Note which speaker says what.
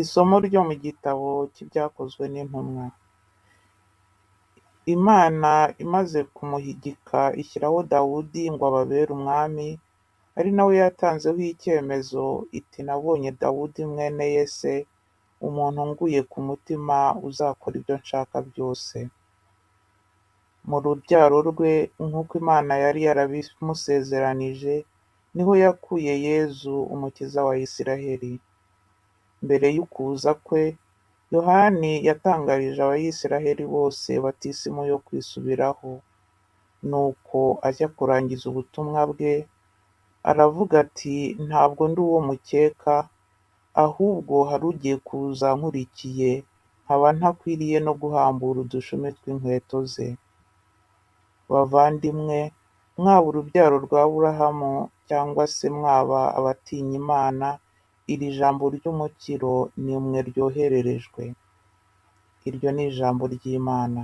Speaker 1: Isomo ryo mu gitabo cy'Ibyakozwe n'Intumwa. Imana imaze kumuhigika ishyiraho Dawudi ngo ababere umwami, ari nawe yatanzeho icyemezo iti nabonye Dawudi mwene Yese, umuntu unguye ku mutima uzakora ibyo nshaka byose. Mu rubyaro rwe nk'uko Imana yari yarabimusezeranije, niho yakuye Yezu umukiza wa Isiraheli. Mbere y'ukuza kwe, Yohani yatangarije Abayisiraheli bose batisimu yo kwisubiraho. Nuko ajya kurangiza ubutumwa bwe, aravuga ati ntabwo ndi uwo mukeka, ahubwo hari ugiye kuza nkurikiye, nkaba ntakwiriye no guhambura udushumi tw'inkweto ze. Bavandimwe, mwaba urubyaro rwa Aburahamu cyangwa se mwaba abatinya Imana, iri jambo ry'umukiro ni mwe ryohererejwe. Iryo ni ijambo ry'Imana.